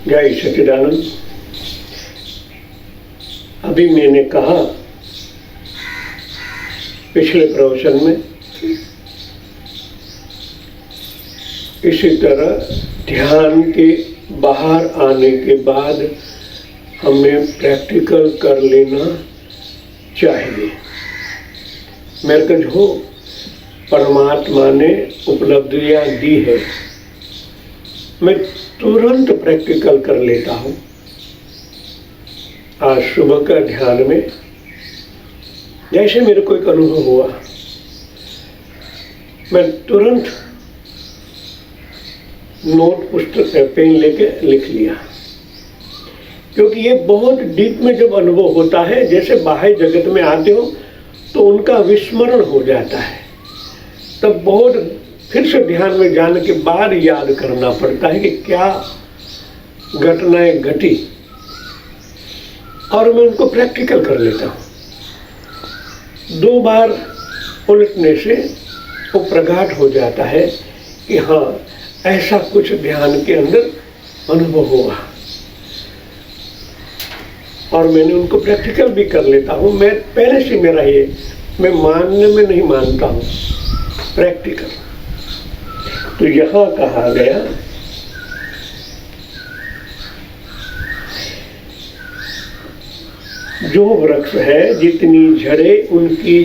जय सच्चिदानंद। अभी मैंने कहा पिछले प्रवचन में, इसी तरह ध्यान के बाहर आने के बाद हमें प्रैक्टिकल कर लेना चाहिए। मेरे को जो परमात्मा ने उपलब्धियां दी है, मैं तुरंत प्रैक्टिकल कर लेता हूँ। आज सुबह का ध्यान में जैसे मेरे को एक अनुभव हुआ, मैं तुरंत नोट पुस्तक पेन लेके लिख लिया, क्योंकि ये बहुत डीप में जब अनुभव होता है, जैसे बाह्य जगत में आते हो तो उनका विस्मरण हो जाता है, तब बहुत फिर से ध्यान में जाने के बाद याद करना पड़ता है कि क्या घटनाएं घटी, और मैं उनको प्रैक्टिकल कर लेता हूँ। 2 बार उलटने से वो प्रगाढ़ हो जाता है कि हाँ, ऐसा कुछ ध्यान के अंदर अनुभव हुआ, और मैंने उनको प्रैक्टिकल भी कर लेता हूँ। मैं पहले से मेरा ये, मैं मानने में नहीं मानता हूँ, प्रैक्टिकल। तो यहाँ कहा गया जो वृक्ष है, जितनी जड़ें उनकी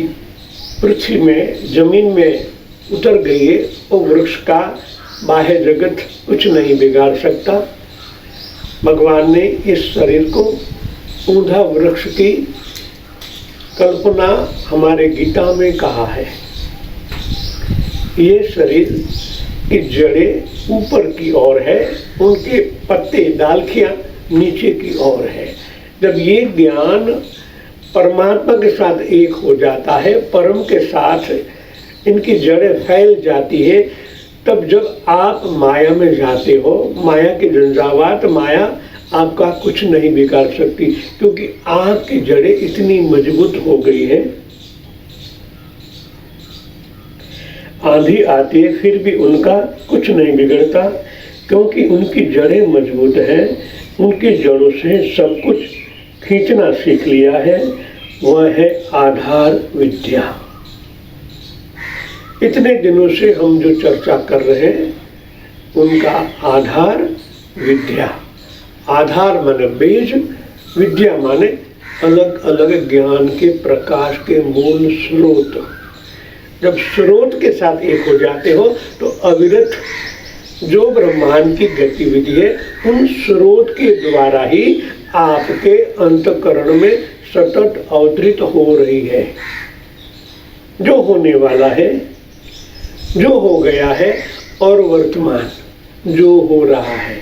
पृथ्वी में, जमीन में उतर गई है, वो वृक्ष का बाह्य जगत कुछ नहीं बिगाड़ सकता। भगवान ने इस शरीर को ऊंधा वृक्ष की कल्पना हमारे गीता में कहा है। ये शरीर की जड़ें ऊपर की ओर है, उनके पत्ते, डालखियां नीचे की ओर है। जब ये ज्ञान परमात्मा के साथ एक हो जाता है, परम के साथ इनकी जड़ें फैल जाती है, तब जब आप माया में जाते हो, माया की झंझावात, माया आपका कुछ नहीं बिगाड़ सकती, क्योंकि आपकी जड़ें इतनी मजबूत हो गई है। आंधी आती है फिर भी उनका कुछ नहीं बिगड़ता, क्योंकि उनकी जड़ें मजबूत हैं। उनकी जड़ों से सब कुछ खींचना सीख लिया है, वह है आधार विद्या। इतने दिनों से हम जो चर्चा कर रहे हैं, उनका आधार विद्या। आधार माने बीज, विद्या माने अलग अलग ज्ञान के प्रकाश के मूल स्रोत। जब स्रोत के साथ एक हो जाते हो तो अविरत जो ब्रह्मांड की गतिविधि है, उन स्रोत के द्वारा ही आपके अंतःकरण में सतत अवतरित हो रही है। जो होने वाला है, जो हो गया है, और वर्तमान जो हो रहा है,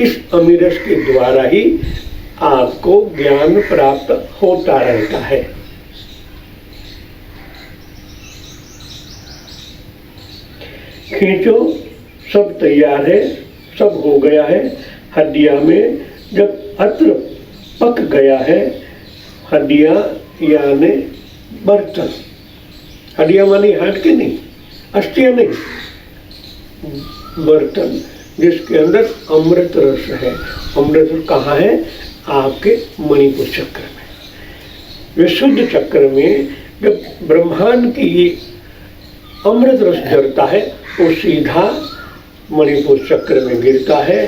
इस अमीरस के द्वारा ही आपको ज्ञान प्राप्त होता रहता है। खींचो, सब तैयार है, सब हो गया है। हड्डियां में जब अत्र पक गया है, हड्डियां यानी बर्तन, हड्डियां मानी हाथ की नहीं, अस्थियां नहीं, बर्तन जिसके अंदर अमृत रस है। अमृत रस कहाँ है? आपके मणिपुर चक्र में। विशुद्ध चक्र में जब ब्रह्मांड की ये अमृत रस झरता है, वो सीधा मणिपुर चक्र में गिरता है।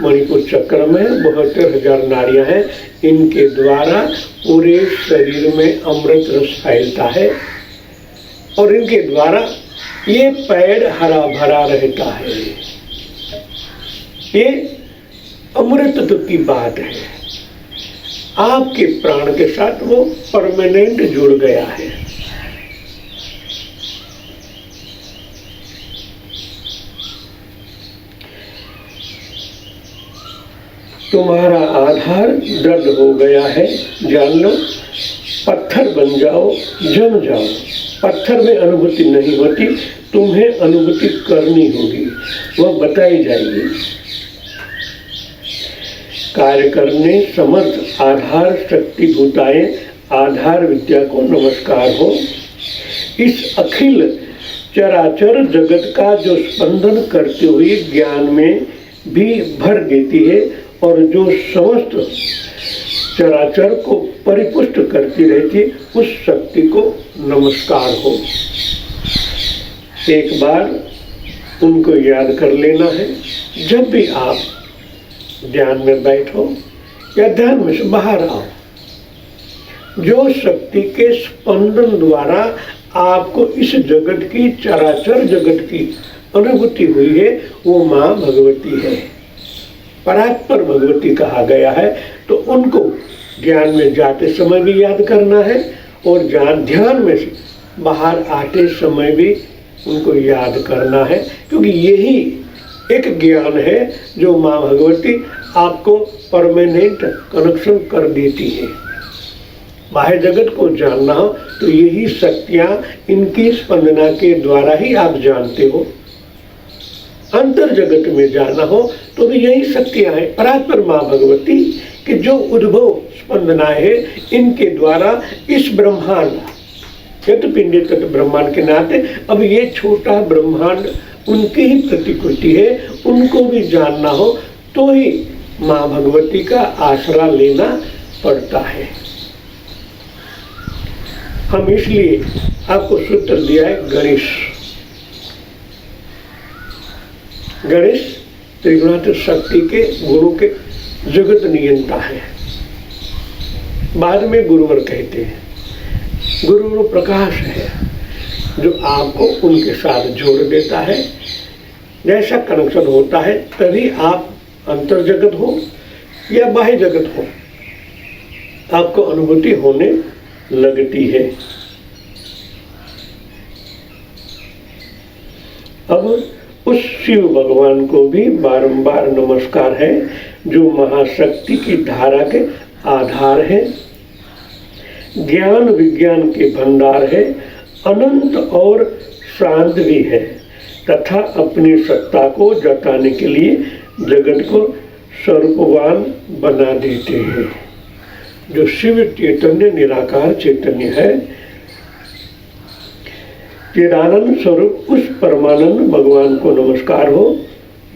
मणिपुर चक्र में 72,000 नाड़ियां हैं, इनके द्वारा पूरे शरीर में अमृत रस फैलता है, और इनके द्वारा ये पेड़ हरा भरा रहता है। ये अमृतत्व की बात है। आपके प्राण के साथ वो परमानेंट जुड़ गया है। तुम्हारा आधार दृढ़ हो गया है, जान लो। पत्थर बन जाओ, जम जाओ। पत्थर में अनुभूति नहीं होती, तुम्हें अनुभूति करनी होगी, वह बताई जाएगी। कार्य करने समर्थ आधार शक्ति भूताएं आधार विद्या को नमस्कार हो। इस अखिल चराचर जगत का जो स्पंदन करते हुए ज्ञान में भी भर देती है और जो समस्त चराचर को परिपुष्ट करती रहती है, उस शक्ति को नमस्कार हो। एक बार उनको याद कर लेना है। जब भी आप ध्यान में बैठो या ध्यान में से बाहर आओ, जो शक्ति के स्पंदन द्वारा आपको इस जगत की, चराचर जगत की अनुभूति हुई है, वो माँ भगवती है, परात्पर भगवती कहा गया है। तो उनको ज्ञान में जाते समय भी याद करना है और ध्यान में से बाहर आते समय भी उनको याद करना है, क्योंकि यही एक ज्ञान है जो माँ भगवती आपको परमानेंट कनेक्शन कर देती है। बाह्य जगत को जानना हो तो यही शक्तियाँ, इनकी स्पंदना के द्वारा ही आप जानते हो। अंतर जगत में जाना हो तो भी यही शक्तियाँ हैं, परात्पर माँ भगवती कि जो उद्भव स्पंदनाएं हैं, इनके द्वारा इस ब्रह्मांड, यत पिंडे तत् ब्रह्मांड के नाते अब ये छोटा ब्रह्मांड उनकी ही प्रतिकृति है, उनको भी जानना हो तो ही माँ भगवती का आसरा लेना पड़ता है। हम इसलिए आपको सूत्र दिया है गणेश। गणेश त्रिगुणात्मक शक्ति के गुरु के जगत नियंता है। बाद में गुरुवर कहते हैं। गुरु प्रकाश है जो आपको उनके साथ जोड़ देता है। जैसा कनेक्शन होता है तभी आप अंतर जगत हो या बाह्य जगत हो, आपको अनुभूति होने लगती है। अब उस शिव भगवान को भी बारंबार नमस्कार है जो महाशक्ति की धारा के आधार है, ज्ञान विज्ञान के भंडार है, अनंत और शांत भी है तथा अपनी सत्ता को जताने के लिए जगत को स्वरूपवान बना देते हैं। जो शिव चैतन्य निराकार चैतन्य है, चिदानंद स्वरूप उस परमानंद भगवान को नमस्कार हो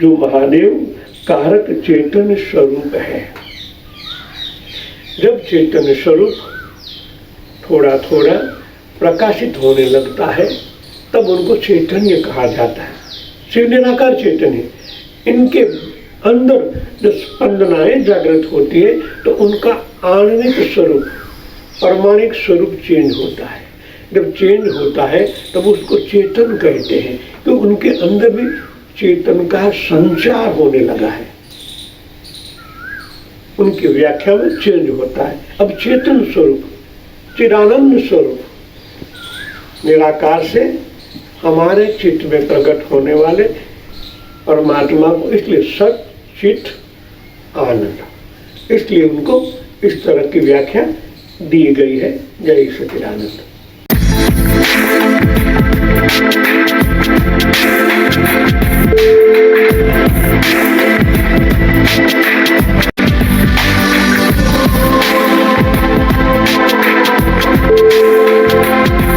जो महादेव कारक चैतन्य स्वरूप है। जब चैतन्य स्वरूप थोड़ा थोड़ा प्रकाशित होने लगता है तब उनको चैतन्य कहा जाता है। शिव निराकार चैतन्य, इनके अंदर जो स्पंदनाएं जागृत होती है तो उनका आणविक स्वरूप, परमाणिक स्वरूप चेंज होता है। जब चेंज होता है तब उसको चेतन कहते हैं, तो उनके अंदर भी चेतन का संचार होने लगा है। उनकी व्याख्या में चेंज होता है। अब चेतन स्वरूप, चिदानंद स्वरूप निराकार से हमारे चित्त में प्रकट होने वाले परमात्मा को इसलिए सत चित आनंद, इसलिए उनको इस तरह की व्याख्या दी गई है। जय सच्चिदानंद।